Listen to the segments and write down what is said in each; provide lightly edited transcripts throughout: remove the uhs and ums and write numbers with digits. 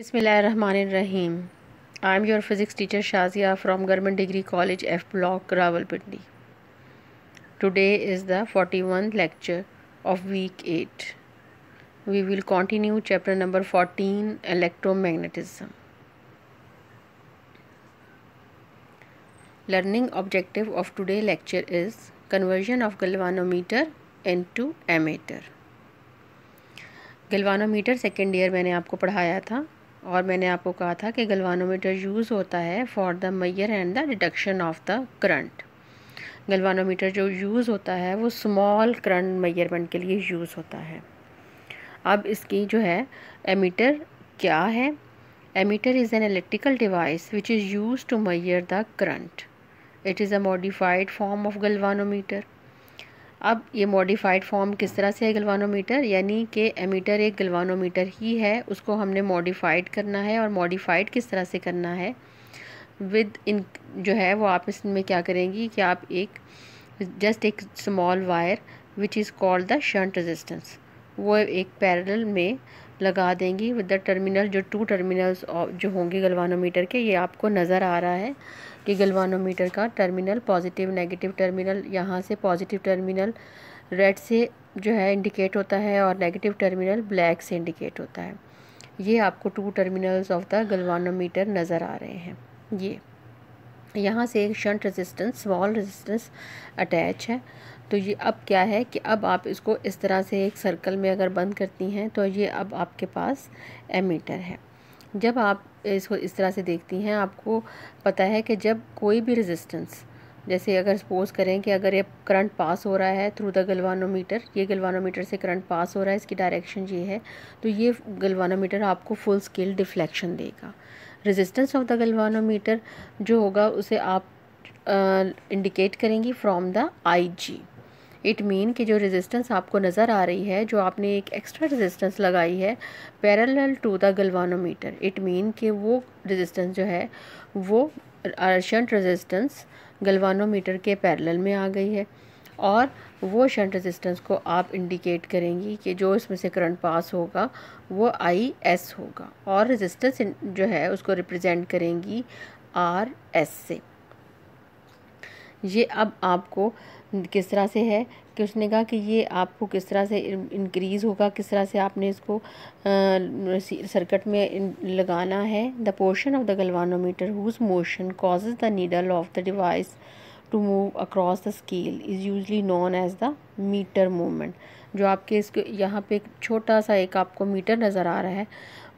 Bismillahirrahmanirrahim. I am your physics teacher Shazia from Government Degree College F Block Rawalpindi. Today is the 41st lecture of week 8. We will continue chapter number 14, electromagnetism. Learning objective of today's lecture is conversion of galvanometer into ammeter. Galvanometer second year मैंने आपको पढ़ाया था और मैंने आपको कहा था कि गलवानोमीटर यूज़ होता है for the measure and the detection of the current. Galvanometer जो यूज़ होता है वो स्मॉल करंट मेजरमेंट के लिए यूज़ होता है। अब इसकी जो है एमीटर क्या है? Ammeter is an electrical device which is use to measure the current. It is a modified form of galvanometer. अब ये मॉडिफाइड फॉर्म किस तरह से है गलवानोमीटर, यानी कि एमीटर एक गलवानोमीटर ही है, उसको हमने मॉडिफाइड करना है। और मॉडिफाइड किस तरह से करना है विद इन जो है वो आप इसमें क्या करेंगी कि आप एक small wire which is called the shunt resistance वो एक पैरेलल में लगा देंगी विद द टर्मिनल। जो टू टर्मिनल्स जो होंगे गलवानोमीटर के, ये आपको नज़र आ रहा है कि गलवानोमीटर का टर्मिनल पॉजिटिव नेगेटिव टर्मिनल, यहाँ से पॉजिटिव टर्मिनल रेड से जो है इंडिकेट होता है और नेगेटिव टर्मिनल ब्लैक से इंडिकेट होता है। ये आपको two terminals of the galvanometer नज़र आ रहे हैं। ये यहाँ से एक shunt resistance small resistance attach है। तो ये अब क्या है कि अब आप इसको इस तरह से एक सर्कल में अगर बंद करती हैं तो ये अब आपके पास एमीटर है। जब आप इसको इस तरह से देखती हैं, आपको पता है कि जब कोई भी रेजिस्टेंस, जैसे अगर सपोज करें कि अगर ये करंट पास हो रहा है थ्रू द गलवानोमीटर, ये गलवानोमीटर से करंट पास हो रहा है, इसकी डायरेक्शन ये है, तो ये गलवानोमीटर आपको फुल स्केल डिफ्लेक्शन देगा। रेजिस्टेंस ऑफ द गलवानोमीटर जो होगा उसे आप इंडिकेट करेंगी from the IG। It mean कि जो रेजिस्टेंस आपको नज़र आ रही है, जो आपने एक एक्स्ट्रा रेजिस्टेंस लगाई है parallel to the galvanometer, it mean कि वो रेजिस्टेंस जो है वो शंट रेजिस्टेंस गलवानोमीटर के पैरेलल में आ गई है। और वो शंट रेजिस्टेंस को आप इंडिकेट करेंगी कि जो इसमें से करंट पास होगा वो IS होगा, और रेजिस्टेंस जो है उसको रिप्रेजेंट करेंगी RS से। ये अब आपको किस तरह से है कि उसने कहा कि ये आपको किस तरह से इंक्रीज़ होगा, किस तरह से आपने इसको सर्किट में लगाना है। The portion of the galvanometer whose motion causes the needle of the device to move across the scale is usually known as the meter movement. जो आपके इसके यहाँ पे एक छोटा सा एक आपको मीटर नज़र आ रहा है,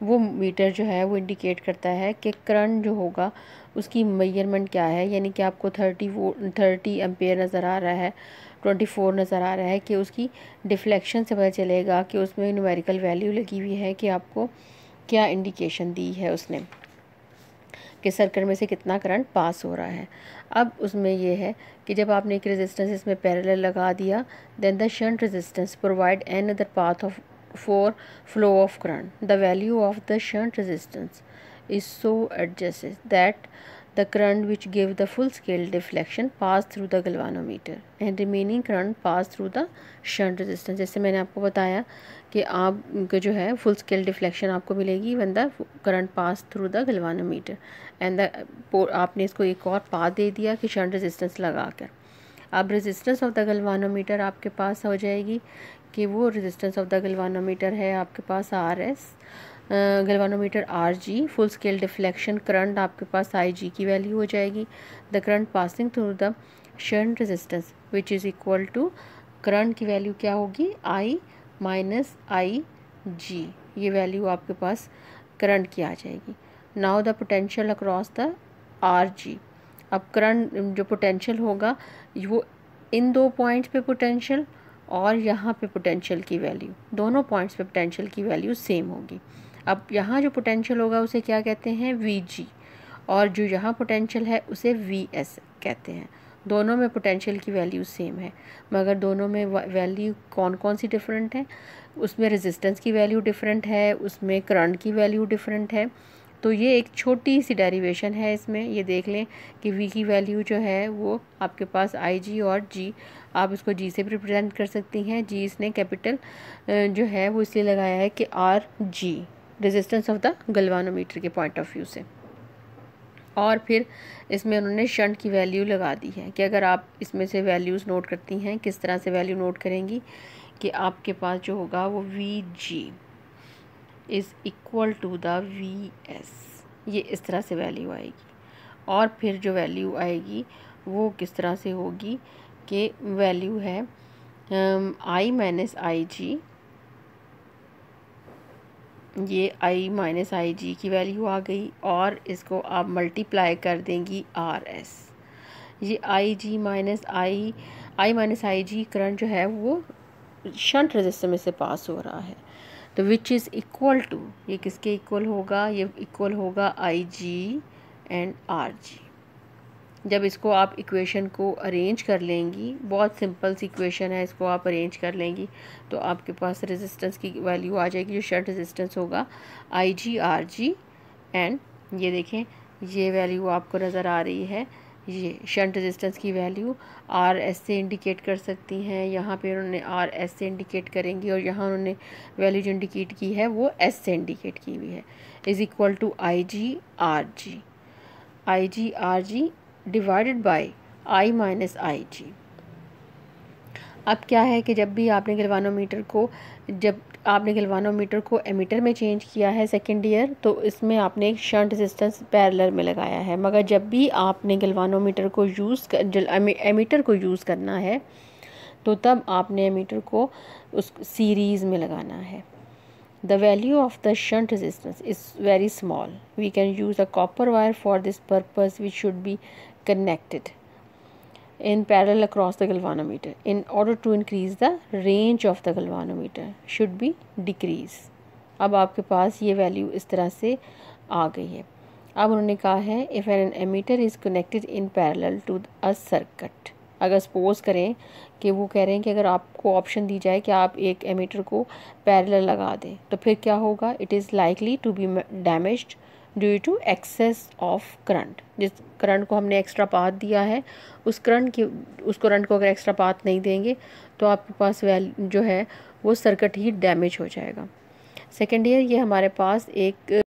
वो मीटर जो है वो इंडिकेट करता है कि करंट जो होगा उसकी मेजरमेंट क्या है, यानी कि आपको 30 एम्पेयर नज़र आ रहा है, 24 नज़र आ रहा है, कि उसकी डिफ्लेक्शन से पता चलेगा कि उसमें न्यूमेरिकल वैल्यू लगी हुई है कि आपको क्या इंडिकेशन दी है उसने कि सर्किट में से कितना करंट पास हो रहा है। अब उसमें ये है कि जब आपने एक रेजिस्टेंस इसमें पैरेलल लगा दिया, then the shunt resistance provide an other path of for flow of current. The value of the shunt resistance is so adjusted that the current which gave the full scale deflection passed through the galvanometer and remaining current passed through the shunt resistance। जैसे मैंने आपको बताया कि आपको जो है full scale deflection आपको मिलेगी when the current pass through the galvanometer and the आपने इसको एक और पाथ दे दिया कि शंट रेजिस्टेंस लगाकर। अब रेजिस्टेंस ऑफ द गलवानोमीटर आपके पास हो जाएगी कि वो रेजिस्टेंस ऑफ द गलवानोमीटर है आपके पास RS, galvanometer RG, full scale deflection current आपके पास IG की वैल्यू हो जाएगी। The current passing through the shunt resistance which is equal to current की वैल्यू क्या होगी I माइनस IG, ये वैल्यू आपके पास करंट की आ जाएगी। Now the potential across the RG। अब करंट जो पोटेंशियल होगा वो इन दो पॉइंट्स पे पोटेंशियल और यहाँ पे पोटेंशियल की वैल्यू, दोनों पॉइंट्स पे पोटेंशियल की वैल्यू सेम होगी। अब यहाँ जो पोटेंशियल होगा उसे क्या कहते हैं VG, और जो यहाँ पोटेंशियल है उसे VS कहते हैं। दोनों में पोटेंशियल की वैल्यू सेम है, मगर दोनों में वैल्यू कौन कौन सी डिफरेंट है? उसमें रेजिस्टेंस की वैल्यू डिफरेंट है, उसमें करंट की वैल्यू डिफरेंट है। तो ये एक छोटी सी डेरिवेशन है इसमें। ये देख लें कि V की वैल्यू जो है वो आपके पास IG और G, आप इसको G से भी रिप्रेजेंट कर सकती हैं। G इसने कैपिटल जो है वो इसलिए लगाया है कि RG resistance of the galvanometer के पॉइंट ऑफ व्यू से। और फिर इसमें उन्होंने शंट की वैल्यू लगा दी है कि अगर आप इसमें से वैल्यूज़ नोट करती हैं, किस तरह से वैल्यू नोट करेंगी कि आपके पास जो होगा वो VG is equal to the VS, ये इस तरह से वैल्यू आएगी। और फिर जो वैल्यू आएगी वो किस तरह से होगी कि वैल्यू है I माइनस IG, ये I माइनस IG की वैल्यू आ गई और इसको आप मल्टीप्लाई कर देंगी RS। ये IG माइनस IG करंट जो है वो शंट रेजिस्टर में से पास हो रहा है, तो विच इज़ इक्वल टू, ये किसके इक्वल होगा, ये इक्वल होगा IG एंड RG। जब इसको आप इक्वेशन को अरेंज कर लेंगी, बहुत सिंपल सी इक्वेशन है, इसको आप अरेंज कर लेंगी तो आपके पास रेजिस्टेंस की वैल्यू आ जाएगी जो शंट रेजिस्टेंस होगा IG RG। एंड ये देखें ये वैल्यू आपको नज़र आ रही है, ये शंट रेजिस्टेंस की वैल्यू RS से इंडिकेट कर सकती हैं, यहाँ पे उन्होंने RS से इंडिकेट करेंगी और यहाँ उन्होंने वैल्यू जो इंडिकेट की है वो S से इंडिकेट की हुई है, is equal to IG RG divided by I minus IG। अब क्या है कि जब आपने गैल्वानोमीटर को एमीटर में चेंज किया है सेकेंड ईयर, तो इसमें आपने एक शंट रेजिस्टेंस पैरेलल में लगाया है, मगर जब भी आपने गैल्वानोमीटर को एमीटर को यूज़ करना है तो तब आपने एमीटर को उस सीरीज़ में लगाना है। The value of the shunt resistance is very small. We can use a copper wire for this purpose, which should be connected in parallel across the galvanometer. In order to increase the range of the galvanometer, should be decrease. अब आपके पास ये value इस तरह से आ गई है। अब उन्होंने कहा है if an emitter is connected in parallel to a circuit, अगर सपोज करें कि वो कह रहे हैं कि अगर आपको ऑप्शन दी जाए कि आप एक एमीटर को पैरेलल लगा दें तो फिर क्या होगा, it is likely to be damaged due to excess of current. जिस करंट को हमने एक्स्ट्रा पाथ दिया है उस करंट को अगर एक्स्ट्रा पाथ नहीं देंगे तो आपके पास जो है वो सर्किट ही डैमेज हो जाएगा। सेकेंड ईयर ये हमारे पास एक